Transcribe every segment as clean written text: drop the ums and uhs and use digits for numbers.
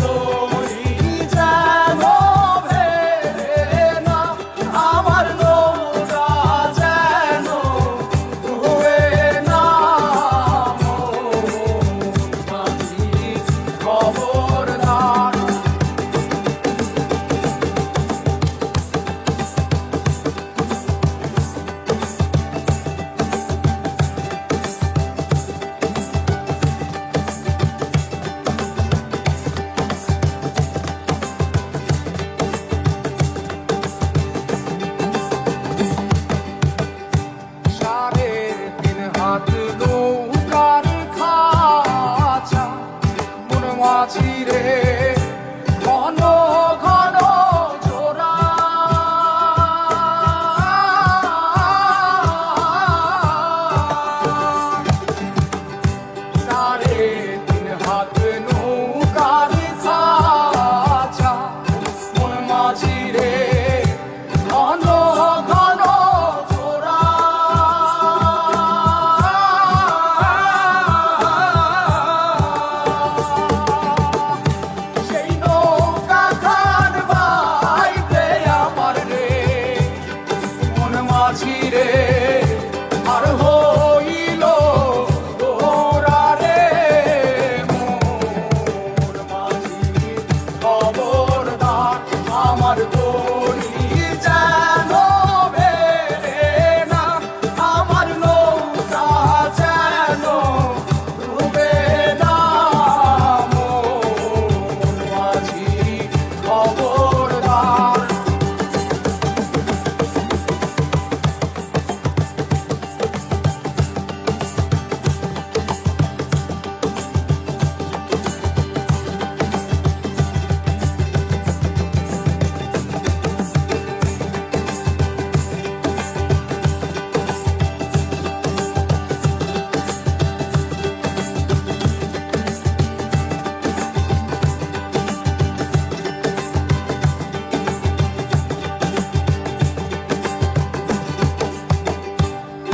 তরি যেন ভেড়ে না, আমার নৌকা যেন ডুবে না। মাঝি খবরদার। সাড়ে তিন হাত নৌকার খাঁচা, মন মাঝি রে ঘন ঘন জোড়া। সাড়ে তিন হাত নৌকার খাঁচা, মন মাঝি রে ঘন ঘন জোড়া। সেই নৌকা খান বাইতে আমার রে মন মাঝি রে আর হইল গোরা রে। মন মাঝি খবরদার, আমার তরি যেন ভেড়ে না, আমার নৌকা যেন ডুবে না। মন মাঝি খবরদার।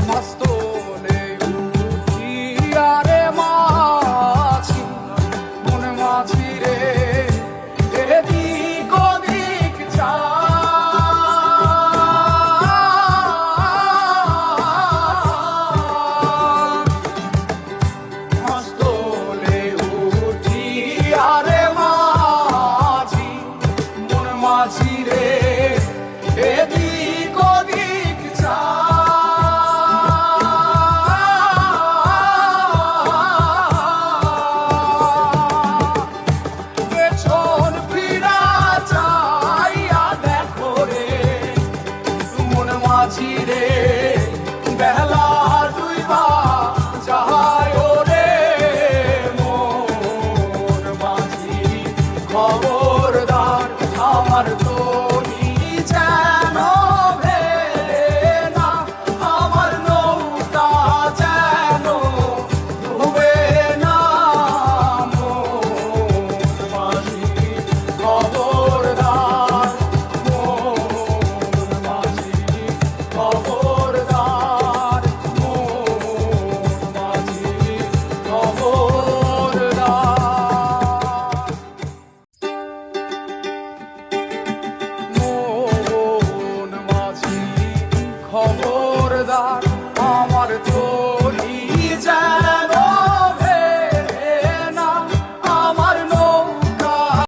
মাস্তলে উঠিয়া রে মাঝি, মন মাঝি রে এদিক ওদিক যায়। মাস্তলে উঠিয়া রে মাঝি, মন মাঝি রে এদিক ওদিক যায়। পেছন ফিরা চাইয়া দেখো রে মন মাঝি রে বেলা ডুইবা যায় রে। মন মাঝি খবরদার, আমার তরি যেন ভেড়ে না, আমার নৌকা যেন ডুবে না। মন মাঝি খবরদার, মন মাঝি খবরদার, মন মাঝি খবরদার। মন মাঝি খবরদার, আমার তো